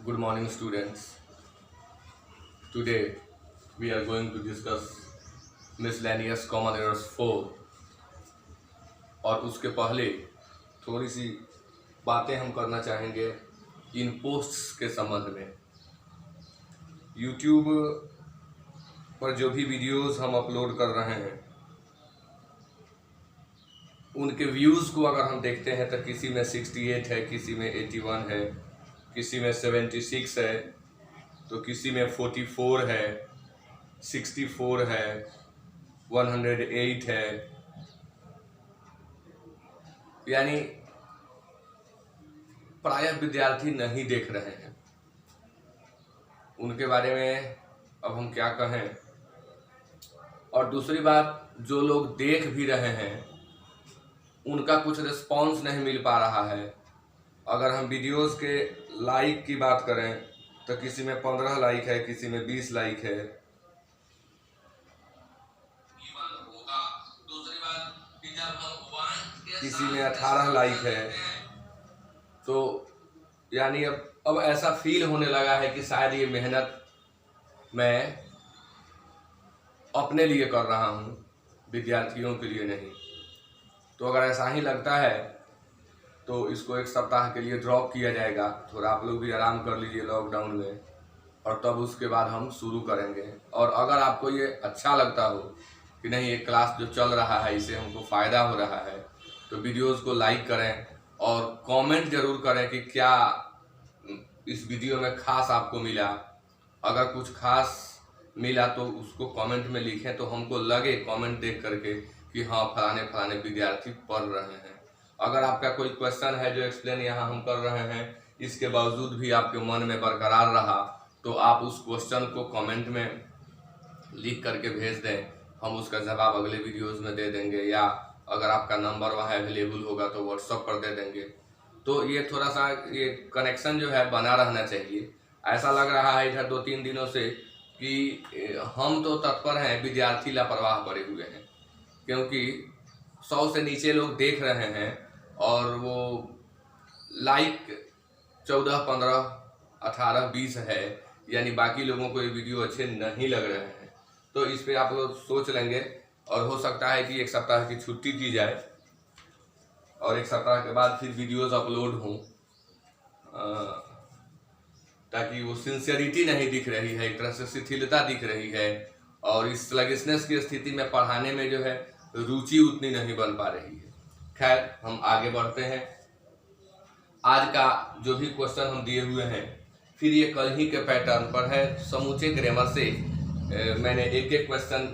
Good morning, students. Today we are going to discuss miscellaneous common errors 4 और उसके पहले थोड़ी सी बातें हम करना चाहेंगे इन पोस्ट्स के संबंध में। YouTube पर जो भी वीडियोस हम अपलोड कर रहे हैं उनके व्यूज़ को अगर हम देखते हैं तो किसी में 68 है, किसी में 81 है, किसी में 76 है, तो किसी में 44 है, 64 है, 108 है। यानी प्रायः विद्यार्थी नहीं देख रहे हैं। उनके बारे में अब हम क्या कहें। और दूसरी बात, जो लोग देख भी रहे हैं उनका कुछ रिस्पॉन्स नहीं मिल पा रहा है। अगर हम वीडियोस के लाइक की बात करें तो किसी में 15 लाइक है, किसी में 20 लाइक है। किसी में 18 लाइक है। तो यानी अब ऐसा फील होने लगा है कि शायद ये मेहनत मैं अपने लिए कर रहा हूँ, विद्यार्थियों के लिए नहीं। तो अगर ऐसा ही लगता है तो इसको एक सप्ताह के लिए ड्रॉप किया जाएगा। थोड़ा आप लोग भी आराम कर लीजिए लॉकडाउन में, और तब उसके बाद हम शुरू करेंगे। और अगर आपको ये अच्छा लगता हो कि नहीं, ये क्लास जो चल रहा है इससे हमको फ़ायदा हो रहा है, तो वीडियोस को लाइक करें और कमेंट ज़रूर करें कि क्या इस वीडियो में ख़ास आपको मिला। अगर कुछ ख़ास मिला तो उसको कमेंट में लिखें, तो हमको लगे कमेंट देख करके कि हाँ, फलाने फलाने विद्यार्थी पढ़ रहे हैं। अगर आपका कोई क्वेश्चन है जो एक्सप्लेन यहाँ हम कर रहे हैं, इसके बावजूद भी आपके मन में बरकरार रहा, तो आप उस क्वेश्चन को कमेंट में लिख करके भेज दें। हम उसका जवाब अगले वीडियोस में दे देंगे, या अगर आपका नंबर वहाँ अवेलेबल होगा तो व्हाट्सएप पर दे देंगे। तो ये थोड़ा सा ये कनेक्शन जो है बना रहना चाहिए। ऐसा लग रहा है इधर 2-3 दिनों से कि हम तो तत्पर हैं, विद्यार्थी लापरवाह पड़े हुए हैं। क्योंकि 100 से नीचे लोग देख रहे हैं और वो लाइक 14, 15, 18, 20 है, यानी बाकी लोगों को ये वीडियो अच्छे नहीं लग रहे हैं। तो इस पे आप लोग सोच लेंगे, और हो सकता है कि एक सप्ताह की छुट्टी की जाए और एक सप्ताह के बाद फिर वीडियोस अपलोड हों, ताकि वो सिंसियरिटी नहीं दिख रही है, एक तरह से शिथिलता दिख रही है, और इस स्लगिशनेस की स्थिति में पढ़ाने में जो है रुचि उतनी नहीं बन पा रही है। खैर, हम आगे बढ़ते हैं। आज का जो भी क्वेश्चन हम दिए हुए हैं, फिर ये कल ही के पैटर्न पर है। समूचे ग्रामर से मैंने एक एक क्वेश्चन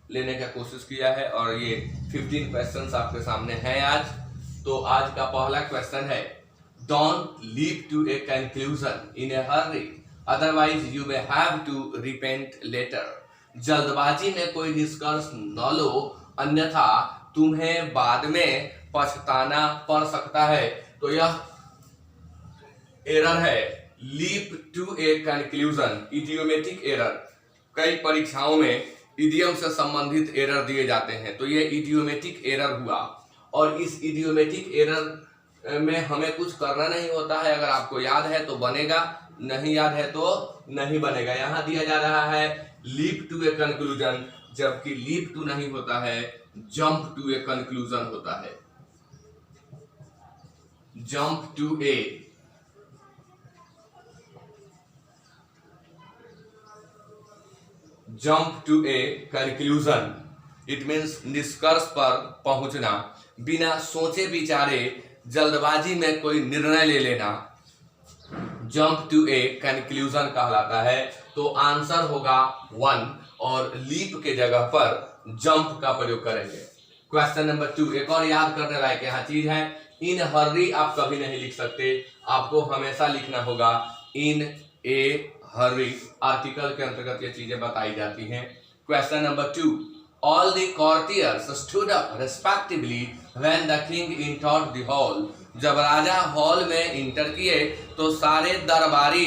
लेने का कोशिश किया है, और ये 15 क्वेश्चंस आपके सामने हैं आज। तो आज का पहला क्वेश्चन है, don't leap to a conclusion in a hurry, otherwise you may have to repent later. जल्दबाजी में कोई निष्कर्ष न लो, अन्यथा तुम्हें बाद में पछताना पड़ सकता है। तो यह एरर है, leap to a conclusion, idiomatic error. कई परीक्षाओं में इडियम से संबंधित एरर दिए जाते हैं, तो ये इडियोमेटिक एरर हुआ। और इस इडियोमेटिक एरर में हमें कुछ करना नहीं होता है। अगर आपको याद है तो बनेगा, नहीं याद है तो नहीं बनेगा। यहाँ दिया जा रहा है लीप टू ए कंक्लूजन, जबकि लीप टू नहीं होता है, जंप टू ए कंक्लूजन होता है। Jump to a, jump to a conclusion, it means निष्कर्ष पर पहुंचना, बिना सोचे विचारे जल्दबाजी में कोई निर्णय ले लेना, जंप टू ए कंक्लूजन कहलाता है। तो आंसर होगा 1, और लीप के जगह पर जंप का प्रयोग करेंगे। क्वेश्चन नंबर 2, एक और याद करने लायक यहाँ चीज है, इन हर्री आप कभी नहीं लिख सकते, आपको हमेशा लिखना होगा इन ए हर्री। आर्टिकल के अंतर्गत ये चीजें बताई जाती हैं। Question number 2, all the courtiers stood up respectively when the king entered the hall। जब राजा हॉल में इंटर किए तो सारे दरबारी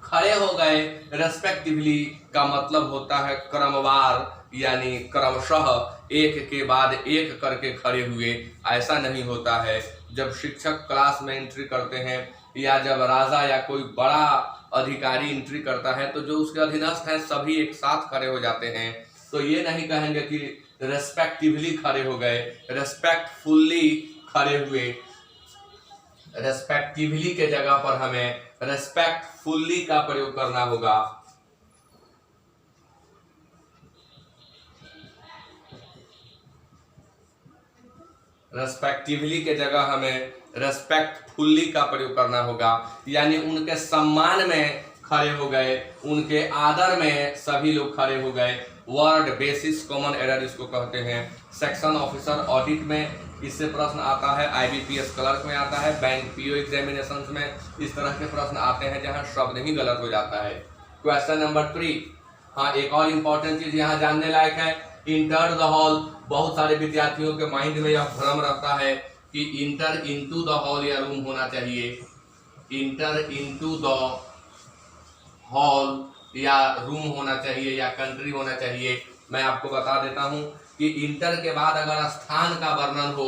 खड़े हो गए। रेस्पेक्टिवली का मतलब होता है क्रमवार, यानी क्रमशः एक के बाद एक करके खड़े हुए। ऐसा नहीं होता है। जब शिक्षक क्लास में एंट्री करते हैं या जब राजा या कोई बड़ा अधिकारी एंट्री करता है तो जो उसके अधीनस्थ हैं सभी एक साथ खड़े हो जाते हैं। तो ये नहीं कहेंगे कि रेस्पेक्टिवली खड़े हो गए, रेस्पेक्टफुल्ली खड़े हुए। रेस्पेक्टिवली के जगह पर हमें रेस्पेक्टफुल्ली का प्रयोग करना होगा। रेस्पेक्टिवली के जगह हमें रेस्पेक्टफुल्ली का प्रयोग करना होगा, यानी उनके सम्मान में खड़े हो गए, उनके आदर में सभी लोग खड़े हो गए। वर्ड बेसिस कॉमन एरर इसको कहते हैं। सेक्शन ऑफिसर ऑडिट में इससे प्रश्न आता है, IBPS क्लर्क में आता है, बैंक PO एग्जामिनेशन में इस तरह के प्रश्न आते हैं जहां शब्द ही गलत हो जाता है। क्वेश्चन नंबर 3, हाँ एक और इंपॉर्टेंट चीज यहाँ जानने लायक है, इंटर द हॉल। बहुत सारे विद्यार्थियों के माइंड में यह भ्रम रहता है कि इंटर इनटू द हॉल या रूम होना चाहिए। इंटर इनटू द हॉल या रूम होना चाहिए या कंट्री होना चाहिए। मैं आपको बता देता हूं कि इंटर के बाद अगर स्थान का वर्णन हो,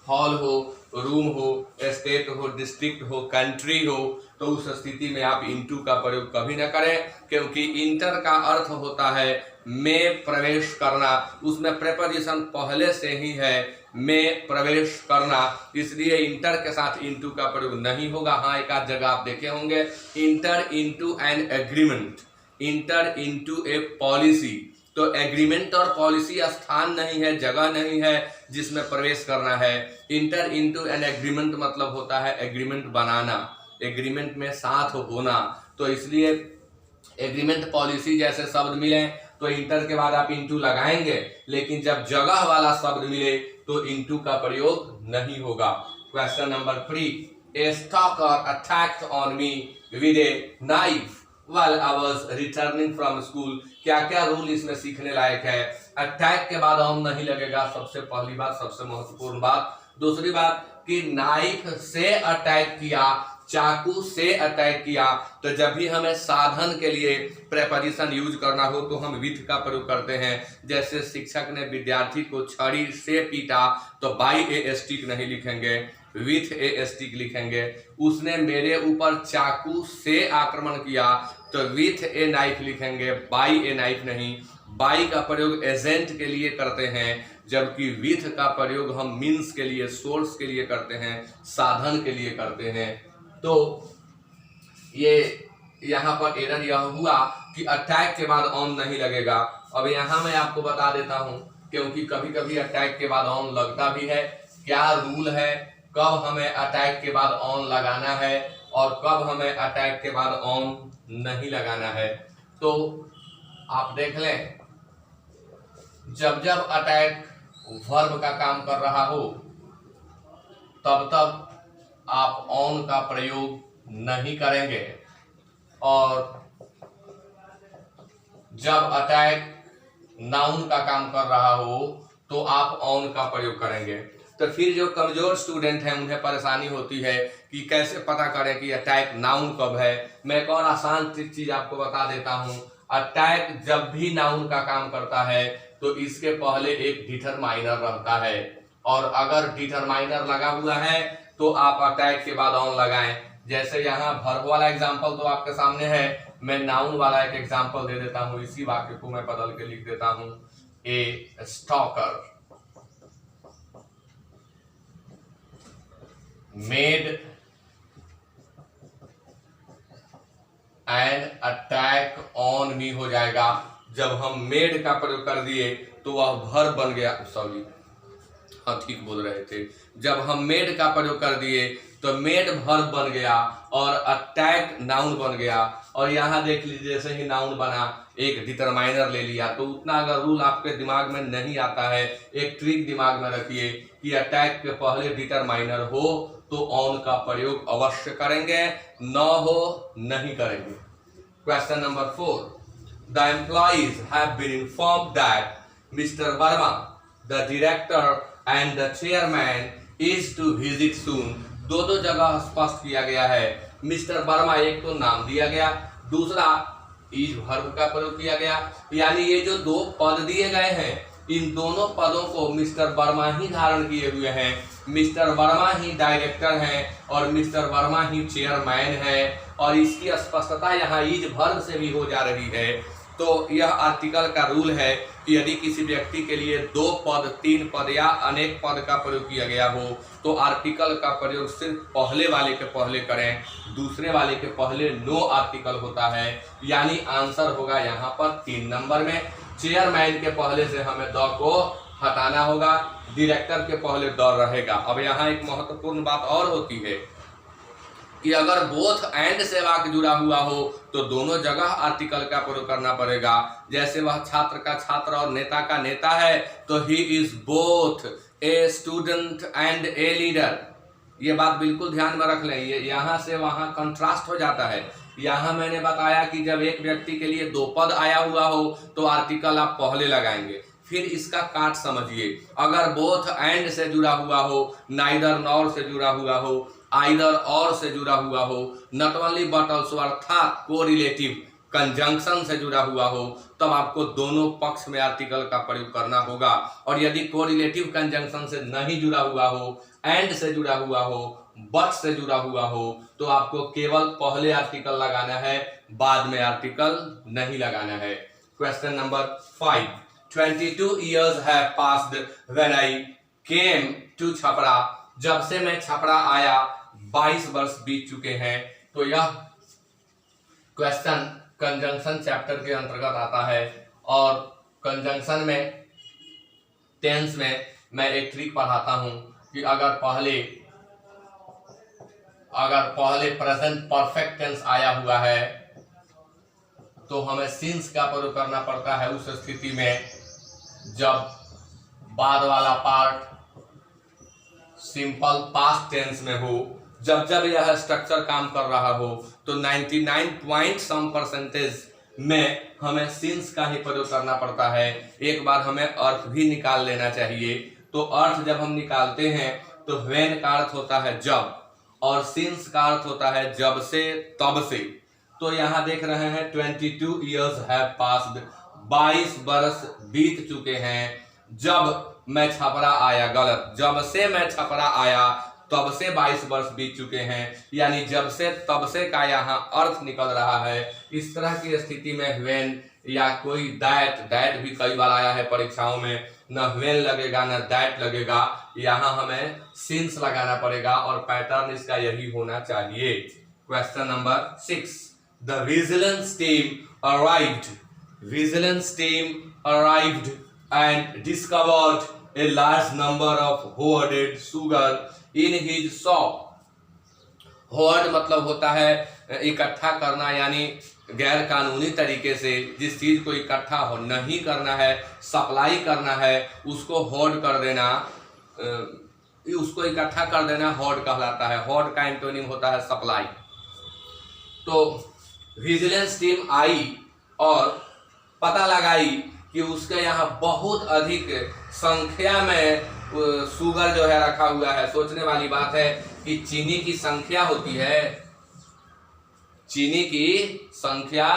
हॉल हो, रूम हो, स्टेट हो, डिस्ट्रिक्ट हो, कंट्री हो, तो उस स्थिति में आप इनटू का प्रयोग कभी न करें, क्योंकि इंटर का अर्थ होता है में प्रवेश करना। उसमें प्रेपोजिशन पहले से ही है, में प्रवेश करना, इसलिए इंटर के साथ इनटू का प्रयोग नहीं होगा। हाँ एक आध जगह आप देखे होंगे, inter into an agreement, inter into A policy. तो एग्रीमेंट और पॉलिसी स्थान नहीं है, जगह नहीं है जिसमें प्रवेश करना है। इंटर इनटू एन एग्रीमेंट मतलब होता है एग्रीमेंट बनाना, एग्रीमेंट में साथ होना। तो इसलिए एग्रीमेंट पॉलिसी जैसे शब्द मिले तो इंटर के बाद आप इनटू लगाएंगे, लेकिन जब जगह वाला शब्द मिले तो इनटू का प्रयोग नहीं होगा। Question number 3, A stalker attacked on me with a knife while I was returning from school। क्या क्या रूल इसमें सीखने लायक है। अटैक के बाद ऑन नहीं लगेगा, सबसे पहली बात, सबसे महत्वपूर्ण बात। दूसरी बात कि नाइफ से अटैक किया, चाकू से अटैक किया, तो जब भी हमें साधन के लिए प्रेपोजिशन यूज करना हो तो हम विथ का प्रयोग करते हैं। जैसे शिक्षक ने विद्यार्थी को छड़ी से पीटा तो बाई ए स्टिक नहीं लिखेंगे, विथ ए स्टिक लिखेंगे। उसने मेरे ऊपर चाकू से आक्रमण किया तो विथ ए नाइफ लिखेंगे, बाई ए नाइफ नहीं। बाई का प्रयोग एजेंट के लिए करते हैं, जबकि विथ का प्रयोग हम मीन्स के लिए, सोर्स के लिए करते हैं, साधन के लिए करते हैं। तो ये यहाँ पर एरर यह हुआ कि अटैक के बाद ऑन नहीं लगेगा। अब यहाँ मैं आपको बता देता हूँ, क्योंकि कभी कभी अटैक के बाद ऑन लगता भी है। क्या रूल है, कब हमें अटैक के बाद ऑन लगाना है और कब हमें अटैक के बाद ऑन नहीं लगाना है। तो आप देख लें, जब जब अटैक वर्ब का काम कर रहा हो तब तब आप ऑन का प्रयोग नहीं करेंगे, और जब अटैक नाउन का काम कर रहा हो तो आप ऑन का प्रयोग करेंगे। तो फिर जो कमजोर स्टूडेंट हैं उन्हें परेशानी होती है कि कैसे पता करें कि अटैक नाउन कब है। मैं एक और आसान चीज आपको बता देता हूं, अटैक जब भी नाउन का काम करता है तो इसके पहले एक डिटरमाइनर रहता है, और अगर डिटरमाइनर लगा हुआ है तो आप अटैक के बाद ऑन लगाएं। जैसे यहाँ वर्ब वाला एग्जांपल तो आपके सामने है, मैं नाउन वाला एक एग्जांपल दे देता हूँ। इसी वाक्य को मैं बदल के लिख देता हूँ, a stalker made an attack on me हो जाएगा। जब हम मेड का प्रयोग कर दिए तो वह वर्ब बन गया, सॉरी हाँ ठीक बोल रहे थे। जब हम मेड का प्रयोग कर दिए तो मेड वर्ब बन गया और अटैक नाउन बन गया। और यहाँ देख लीजिए, जैसे ही नाउन बना एक डिटरमाइनर ले लिया। तो उतना अगर रूल आपके दिमाग में नहीं आता है, एक ट्रिक दिमाग में रखिए कि अटैक के पहले डिटरमाइनर हो तो ऑन का प्रयोग अवश्य करेंगे, न हो नहीं करेंगे। Question number 4, the employees have been informed that mister Verma the director and the chairman is to visit soon. दो जगह स्पष्ट किया गया है। मिस्टर वर्मा एक तो नाम दिया गया, दूसरा इज वर्ब का प्रयोग किया गया। यानी ये जो दो पद दिए गए हैं, इन दोनों पदों को मिस्टर वर्मा ही धारण किए हुए हैं। मिस्टर वर्मा ही डायरेक्टर हैं और मिस्टर वर्मा ही चेयरमैन है, और इसकी स्पष्टता यहाँ इज वर्ब से भी हो जा रही है। तो यह आर्टिकल का रूल है कि यदि किसी व्यक्ति के लिए 2 पद, 3 पद या अनेक पद का प्रयोग किया गया हो तो आर्टिकल का प्रयोग सिर्फ पहले वाले के पहले करें, दूसरे वाले के पहले नो आर्टिकल होता है। यानी आंसर होगा यहाँ पर 3 नंबर में। चेयरमैन के पहले से हमें द को हटाना होगा, डायरेक्टर के पहले द रहेगा। अब यहाँ एक महत्वपूर्ण बात और होती है कि अगर बोथ एंड से वाक्य जुड़ा हुआ हो तो दोनों जगह आर्टिकल का प्रयोग करना पड़ेगा। जैसे वह छात्र का छात्र और नेता का नेता है तो he is both a student and a leader. ये बात बिल्कुल ध्यान में रख लें, ये यहाँ से वहाँ कंट्रास्ट हो जाता है। यहाँ मैंने बताया कि जब एक व्यक्ति के लिए 2 पद आया हुआ हो तो आर्टिकल आप पहले लगाएंगे। फिर इसका काट समझिए, अगर बोथ एंड से जुड़ा हुआ हो, नाइदर नॉर से जुड़ा हुआ हो, आइदर और से जुड़ा हुआ हो, नॉट ओनली बट ऑल्सो अर्थात कोरिलेटिव कंजंक्शन से जुड़ा हुआ हो, तब आपको दोनों पक्ष में आर्टिकल का प्रयोग करना होगा। और यदि कोरिलेटिव कंजंक्शन से नहीं जुड़ा हुआ हो, एंड से जुड़ा हुआ हो, बट से जुड़ा हुआ हो, तो आपको केवल पहले आर्टिकल लगाना है, बाद में आर्टिकल नहीं लगाना है। Question number 5, 22 years have passed when I came to Chhapra. जब से मैं छपरा आया 22 वर्ष बीत चुके हैं। तो यह क्वेश्चन कंजंक्शन चैप्टर के अंतर्गत आता है और कंजंक्शन में टेंस में मैं एक ट्रिक पढ़ाता हूं कि अगर पहले प्रेजेंट परफेक्ट टेंस आया हुआ है तो हमें सिंस का प्रयोग करना पड़ता है उस स्थिति में जब बाद वाला पार्ट सिंपल पास्ट टेंस में हो। जब यह स्ट्रक्चर काम कर रहा हो तो 99% में हमें सिंस का ही प्रयोग करना पड़ता है। एक बार हमें अर्थ भी निकाल लेना चाहिए। तो अर्थ जब हम निकालते हैं तो व्हेन का अर्थ होता है जब और सिंस का अर्थ होता है जब से, तब से। तो यहाँ देख रहे हैं 22 years have passed, 22 वर्ष बीत चुके हैं। जब मैं छपरा आया, गलत, जब से मैं छपरा आया तब से 22 वर्ष बीत चुके हैं। यानी जब से तब से का यहाँ अर्थ निकल रहा है। इस तरह की स्थिति में व्हेन या कोई दैट भी कई बार आया है परीक्षाओं में, न व्हेन लगेगा न दैट लगेगा, यहाँ हमें सिंस लगाना पड़ेगा और पैटर्न इसका यही होना चाहिए। Question number 6, the vigilance team arrived and discovered a large number of hoarded sugar in his shop। Horde मतलब होता है इकट्ठा करना, यानी गैर कानूनी तरीके से जिस चीज को इकट्ठा नहीं करना है, सप्लाई करना है, उसको होर्ड कर देना, उसको इकट्ठा कर देना होर्ड कहलाता है। होर्ड का एंटोनिम होता है सप्लाई। तो विजिलेंस टीम आई और पता लगाई कि उसके यहाँ बहुत अधिक संख्या में शुगर जो है रखा हुआ है। सोचने वाली बात है कि चीनी की संख्या होती है, चीनी की संख्या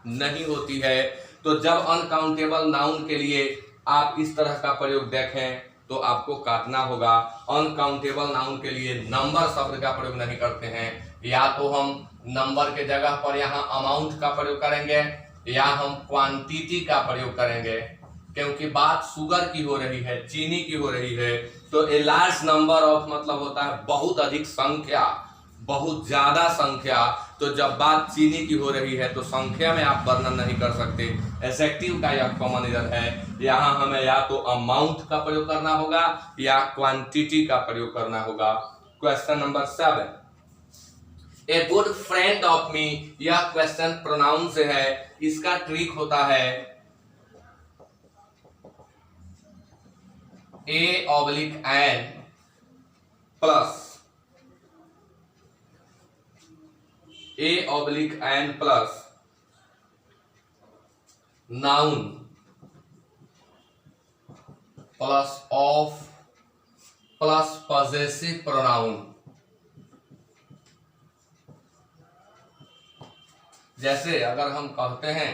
नहीं होती है। तो जब अनकाउंटेबल नाउन के लिए आप इस तरह का प्रयोग देखें तो आपको काटना होगा। अनकाउंटेबल नाउन के लिए नंबर शब्द का प्रयोग नहीं करते हैं। या तो हम नंबर के जगह पर यहाँ अमाउंट का प्रयोग करेंगे या हम क्वांटिटी का प्रयोग करेंगे, क्योंकि बात शुगर की हो रही है, चीनी की हो रही है। तो ए लार्ज नंबर ऑफ मतलब होता है बहुत अधिक संख्या, बहुत ज्यादा संख्या। तो जब बात चीनी की हो रही है तो संख्या में आप वर्णन नहीं कर सकते। एडजेक्टिव का यह कॉमन इरर है। यहाँ हमें या तो अमाउंट का प्रयोग करना होगा या क्वांटिटी का प्रयोग करना होगा। Question number 7, A good friend of मी। यह क्वेश्चन प्रोनाउन से है। इसका ट्रिक होता है A/N plus noun plus of plus possessive pronoun. जैसे अगर हम कहते हैं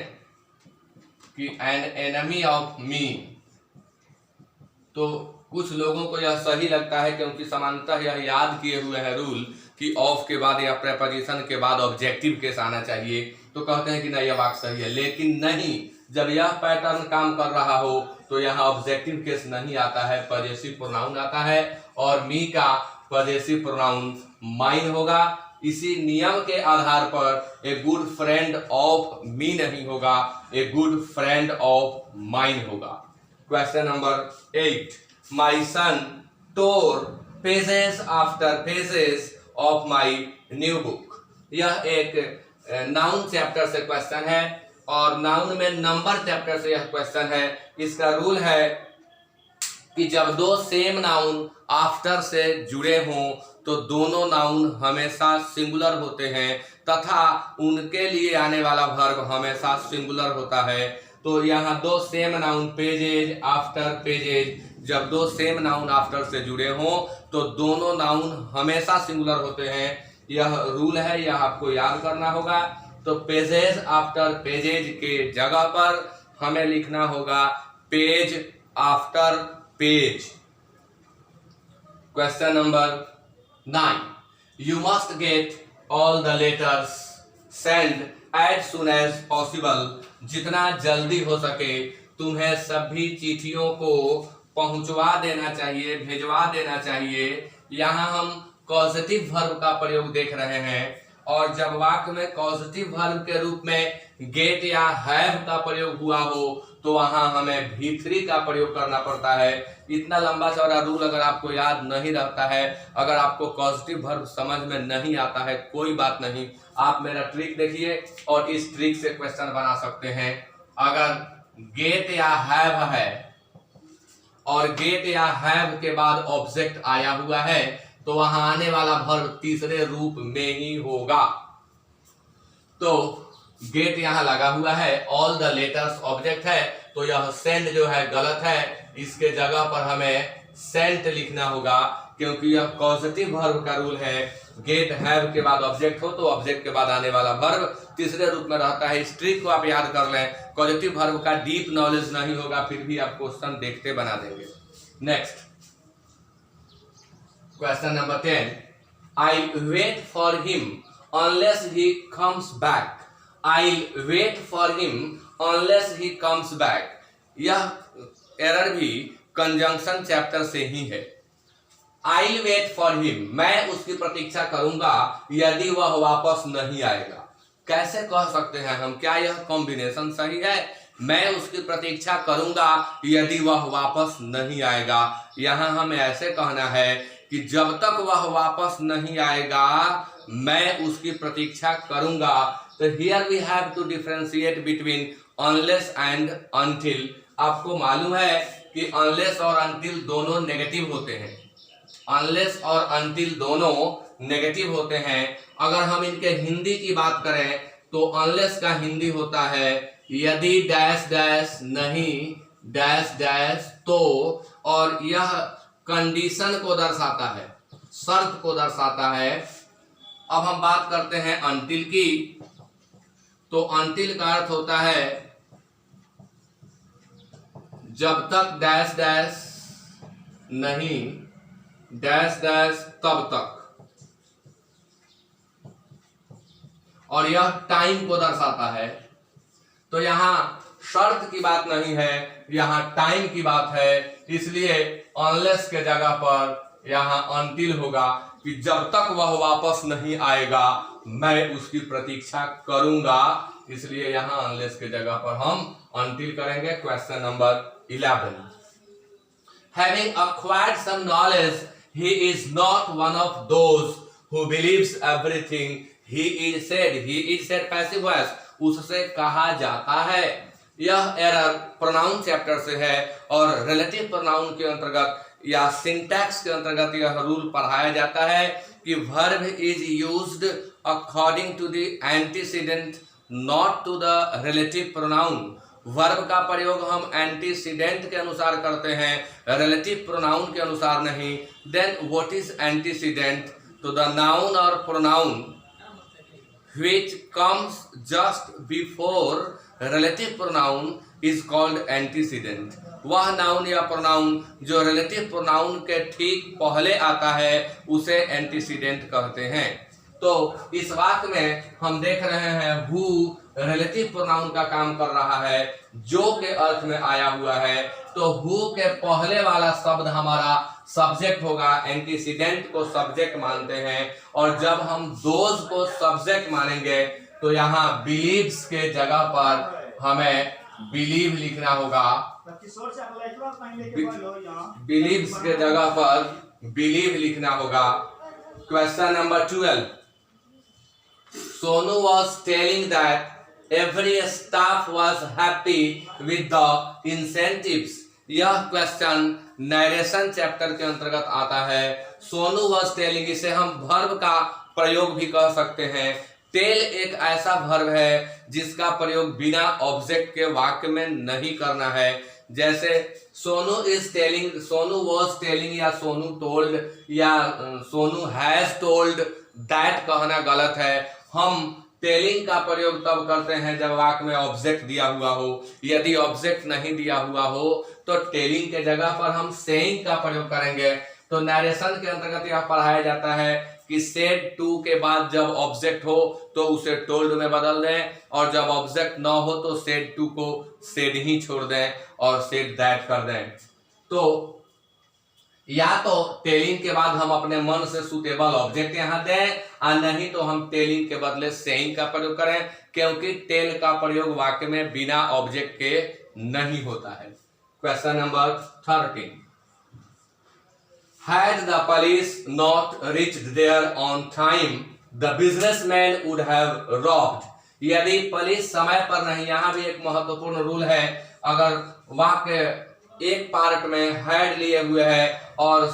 कि एन एनिमी ऑफ मी, तो कुछ लोगों को यह सही लगता है क्योंकि सामान्यतः यह याद किए हुए है रूल कि ऑफ के बाद या प्रेपोजिशन के बाद ऑब्जेक्टिव केस आना चाहिए, तो कहते हैं कि नहीं यह वाक्य सही है। लेकिन नहीं, जब यह पैटर्न काम कर रहा हो तो यहाँ ऑब्जेक्टिव केस नहीं आता है, पॉजेसिव प्रोनाउन आता है और मी का पॉजेसिव प्रोनाउन माइन होगा। इसी नियम के आधार पर a good friend of me नहीं होगा, a good friend of mine होगा। Question number 8, my son tore pages after pages of my new book. यह एक नाउन चैप्टर से क्वेश्चन है और नाउन में नंबर चैप्टर से यह क्वेश्चन है। इसका रूल है कि जब दो सेम नाउन आफ्टर से जुड़े हों तो दोनों नाउन हमेशा सिंगुलर होते हैं तथा उनके लिए आने वाला वर्ब हमेशा सिंगुलर होता है। तो यहाँ दो same noun pages after pages, जब दो सेम नाउन आफ्टर से जुड़े हों तो दोनों नाउन हमेशा सिंगुलर होते हैं। यह रूल है, यह आपको याद करना होगा। तो पेजेज आफ्टर पेजेज के जगह पर हमें लिखना होगा page after page. Question number 9, you must get all the letters send as soon as possible. जितना जल्दी हो सके तुम्हें सभी चिट्ठियों को पहुंचवा देना चाहिए, भिजवा देना चाहिए। यहाँ हम कॉजेटिव वर्ब का प्रयोग देख रहे हैं और जब वाक्य में कॉजेटिव वर्ब के रूप में गेट या हैव का प्रयोग हुआ हो तो वहां हमें भी3 का प्रयोग करना पड़ता है। इतना लंबा चौड़ा रूल अगर आपको याद नहीं रहता है, अगर आपको पॉजिटिव वर्ब समझ में नहीं आता है, कोई बात नहीं, आप मेरा ट्रिक देखिए और इस ट्रिक से क्वेश्चन बना सकते हैं। अगर गेट या हैव है और गेट या हैव के बाद ऑब्जेक्ट आया हुआ है तो वहां आने वाला वर्ब तीसरे रूप में ही होगा। तो गेट यहाँ लगा हुआ है, ऑल द लेटर्स ऑब्जेक्ट है, तो यह सेंड जो है गलत है। इसके जगह पर हमें सेंट लिखना होगा क्योंकि यह पॉजिटिव वर्ब का रूल है। गेट हैव के बाद ऑब्जेक्ट हो तो ऑब्जेक्ट के बाद आने वाला वर्ब तीसरे रूप में रहता है। इस ट्रिक को आप याद कर लें। पॉजिटिव वर्ब का डीप नॉलेज नहीं होगा फिर भी आप क्वेश्चन देखते बना देंगे। Next question number 10, I wait for him unless he comes back. I'll wait for him unless he comes back। यह एरर भी कंजंक्शन चैप्टर से ही है। I'll wait for him, मैं उसकी प्रतीक्षा करूंगा यदि वह वापस नहीं आएगा। कैसे कह सकते हैं हम, क्या यह कॉम्बिनेशन सही है? मैं उसकी प्रतीक्षा करूंगा यदि वह वापस नहीं आएगा। यहाँ हमें ऐसे कहना है कि जब तक वह वापस नहीं आएगा मैं उसकी प्रतीक्षा करूंगा। तो here we have to differentiate between unless and until। आपको मालूम है कि unless और until दोनों नेगेटिव होते हैं। unless और until दोनों नेगेटिव होते हैं। अगर हम इनके हिंदी की बात करें तो unless का हिंदी होता है यदि डैश डैश नहीं डैश डैश तो, और यह कंडीशन को दर्शाता है, शर्त को दर्शाता है। अब हम बात करते हैं until की, तो अंटिल का अर्थ होता है जब तक डैश डैश नहीं डैश डैश तब तक, और यह टाइम को दर्शाता है। तो यहाँ शर्त की बात नहीं है, यहाँ टाइम की बात है। इसलिए अनलेस के जगह पर यहाँ अंटिल होगा कि जब तक वह वापस नहीं आएगा मैं उसकी प्रतीक्षा करूंगा। इसलिए यहाँ अनलेस के जगह पर हम until करेंगे। Question number 11, having acquired some knowledge he is not one of those who believes everything he is said। he is said passive voice, उससे कहा जाता है। यह एरर प्रोनाउन चैप्टर से है और रिलेटिव प्रोनाउन के अंतर्गत या सिंटैक्स के अंतर्गत यह रूल पढ़ाया जाता है कि verb is used according to the antecedent not to the relative pronoun. Verb का प्रयोग हम एंटीसीडेंट के अनुसार करते हैं, रिलेटिव प्रोनाउन के अनुसार नहीं। Then what is antecedent? तो द नाउन और pronoun which comes just before relative pronoun is called antecedent. वह नाउन या प्रोनाउन जो रिलेटिव प्रोनाउन के ठीक पहले आता है उसे एंटीसीडेंट कहते हैं। तो इस वाक्य में हम देख रहे हैं हु रिलेटिव प्रोनाउन का काम कर रहा है, जो के अर्थ में आया हुआ है। तो हु के पहले वाला शब्द हमारा सब्जेक्ट होगा, एंटीसीडेंट को सब्जेक्ट मानते हैं। और जब हम दोज को सब्जेक्ट मानेंगे तो यहाँ बिलीव्स के जगह पर हमें बिलीव लिखना होगा। बिलीव्स के जगह पर बिलीव लिखना होगा। Question number 12, Sonu was telling that every staff was happy with the incentives। यह क्वेश्चन नरेशन चैप्टर के अंतर्गत आता है। सोनू was telling, इसे हम वर्ब का प्रयोग भी कह सकते हैं। टेल एक ऐसा वर्ब है जिसका प्रयोग बिना ऑब्जेक्ट के वाक्य में नहीं करना है। जैसे Sonu is telling, Sonu was telling या सोनू टोल्ड या सोनू हैज टोल्ड दैट कहना गलत है। हम टेलिंग का प्रयोग तब करते हैं जब वाक्य में ऑब्जेक्ट दिया हुआ हो। यदि ऑब्जेक्ट नहीं दिया हुआ हो तो टेलिंग के जगह पर हम सेइंग का प्रयोग करेंगे। तो नरेशन के अंतर्गत यह पढ़ाया जाता है कि सेड टू के बाद जब ऑब्जेक्ट हो तो उसे टोल्ड में बदल दें, और जब ऑब्जेक्ट ना हो तो सेड टू को सेड ही छोड़ दें और सेड दैट कर दें। तो या तो टेलिंग के बाद हम अपने मन से सुटेबल ऑब्जेक्ट यहाँ दें, और नहीं तो हम टेलिंग के बदले सेइंग का प्रयोग करें, क्योंकि टेल का प्रयोग वाक्य में बिना ऑब्जेक्ट के नहीं होता है। Question number 13, Had the police not reached there on time, the businessman would have robbed। यदि पुलिस समय पर नहीं, यहाँ भी एक महत्वपूर्ण रूल है। अगर वाक्य एक पार्ट में हैड लिए हुए है और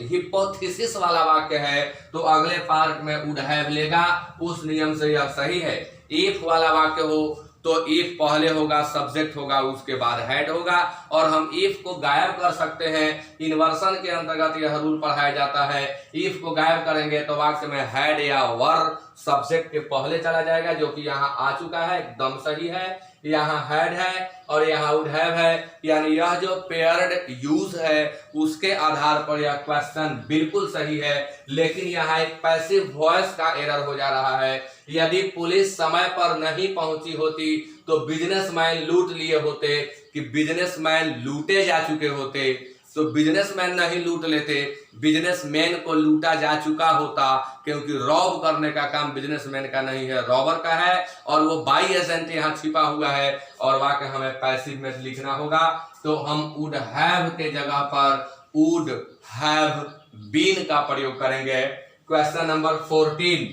हिपोथेसिस वाला वाक्य है तो अगले पार्ट में वुड हैव लेगा। उस नियम से यह सही है। इफ वाला वाक्य हो तो इफ पहले होगा, सब्जेक्ट होगा, उसके बाद हैड होगा। और हम इफ को गायब कर सकते हैं। इन्वर्सन के अंतर्गत यह रूल पढ़ाया जाता है। इफ को गायब करेंगे तो वाक्य में हैड या वर सब्जेक्ट के पहले चला जाएगा, जो कि यहाँ आ चुका है, एकदम सही है। यहाँ हैड है और यहाँ वुड हैव है, यानी यह जो पेयर्ड यूज है उसके आधार पर यह क्वेश्चन बिल्कुल सही है। लेकिन यहाँ एक पैसिव वॉइस का एरर हो जा रहा है। यदि पुलिस समय पर नहीं पहुंची होती तो बिजनेसमैन लूट लिए होते, कि बिजनेसमैन लूटे जा चुके होते। तो बिजनेसमैन नहीं लूट लेते, बिजनेसमैन को लूटा जा चुका होता, क्योंकि रॉब करने का काम बिजनेसमैन का नहीं है, रॉबर का है। और वो बाई एजेंट यहाँ छिपा हुआ है और वाक्य हमें पैसिव में लिखना होगा। तो हम वुड हैव के जगह पर वुड हैव बीन का प्रयोग करेंगे। Question number 14,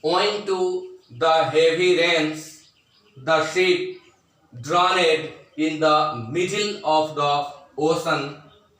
owing to the heavy rains, the ship drowned in the middle of the ocean.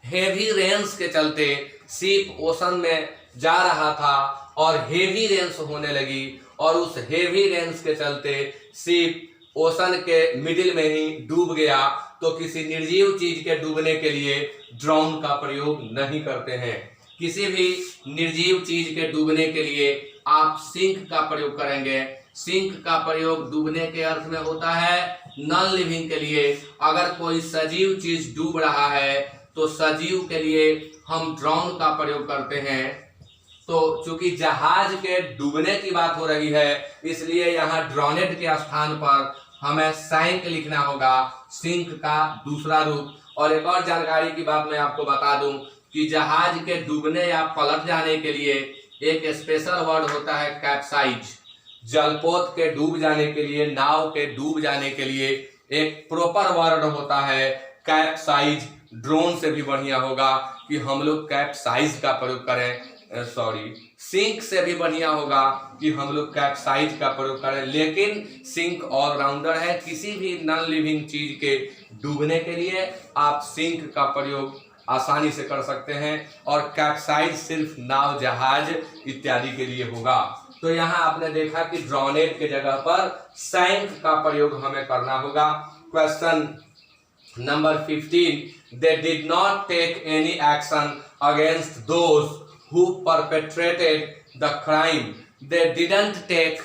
Heavy rains के चलते शिप ओशन में जा रहा था और हेवी रेन्स होने लगी, और उस हेवी रेन्स के चलते शिप ओशन के मिडिल में ही डूब गया। तो किसी निर्जीव चीज के डूबने के लिए ड्राउन का प्रयोग नहीं करते हैं। किसी भी निर्जीव चीज के डूबने के लिए आप सिंक का प्रयोग करेंगे। सिंक का प्रयोग डूबने के अर्थ में होता है। नॉन लिविंग के लिए अगर कोई सजीव चीज डूब रहा है तो सजीव के लिए हम ड्राउन का प्रयोग करते हैं। तो चूंकि जहाज के डूबने की बात हो रही है इसलिए यहाँ ड्रॉनेड के स्थान पर हमें सैंक लिखना होगा, सिंक का दूसरा रूप। और एक और जानकारी की बात मैं आपको बता दूं कि जहाज के डूबने या पलट जाने के लिए एक स्पेशल वर्ड होता है कैप्साइज। जलपोत के डूब जाने के लिए, नाव के डूब जाने के लिए एक प्रॉपर वर्ड होता है कैप्साइज। ड्रोन से भी बढ़िया होगा कि हम लोग कैप्साइज का प्रयोग करें, सिंक से भी बढ़िया होगा कि हम लोग कैप्साइज का प्रयोग करें। लेकिन सिंक ऑलराउंडर है, किसी भी नॉन लिविंग चीज के डूबने के लिए आप सिंक का प्रयोग आसानी से कर सकते हैं, और कैप्साइज सिर्फ नाव, जहाज इत्यादि के लिए होगा। तो यहाँ आपने देखा कि ड्रॉनेड के जगह पर सैंक का प्रयोग हमें करना होगा। Question number 15, they did not take any action against those who perpetrated the crime। they didn't take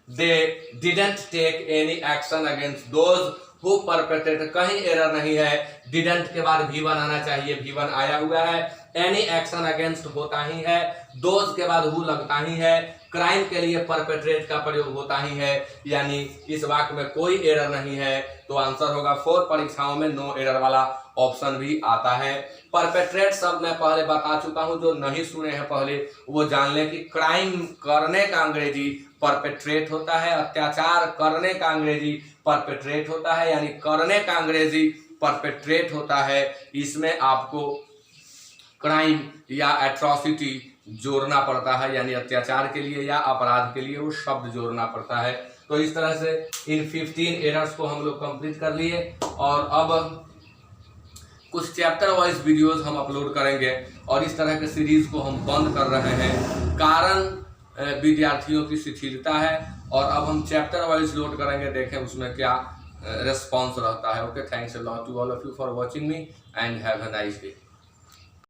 they didn't take any action against those who perpetrate, कहीं एरर नहीं है, डिडंट के बाद V1 आना चाहिए, V1 आया हुआ है, एनी एक्शन अगेंस्ट होता ही है, दोज के बाद हु लगता ही है, क्राइम के लिए परपेट्रेट का प्रयोग होता ही है, यानी इस वाक्य में कोई एरर नहीं है, तो आंसर होगा 4 परीक्षाओं में नो एरर वाला ऑप्शन भी आता है। परपेट्रेट शब्द मैं पहले बता चुका हूं, जो नहीं सुने हैं पहले वो जान लें कि क्राइम करने का अंग्रेजी परपेट्रेट होता है, अत्याचार करने का अंग्रेजी परपेट्रेट होता है, यानी करने का अंग्रेजी परपेट्रेट होता है। इसमें आपको क्राइम या एट्रोसिटी जोड़ना पड़ता है, यानी अत्याचार के लिए या अपराध के लिए वो शब्द जोड़ना पड़ता है। तो इस तरह से इन 15 एरर्स को हम लोग कंप्लीट कर लिए, और अब कुछ चैप्टर वाइज वीडियोस हम अपलोड करेंगे, और इस तरह के सीरीज को हम बंद कर रहे हैं। कारण विद्यार्थियों की शिथिलता है, और अब हम चैप्टर वाइज लोड करेंगे, देखें उसमें क्या रिस्पॉन्स रहता है। Okay, thanks a lot to all of you for watching me and have a nice day.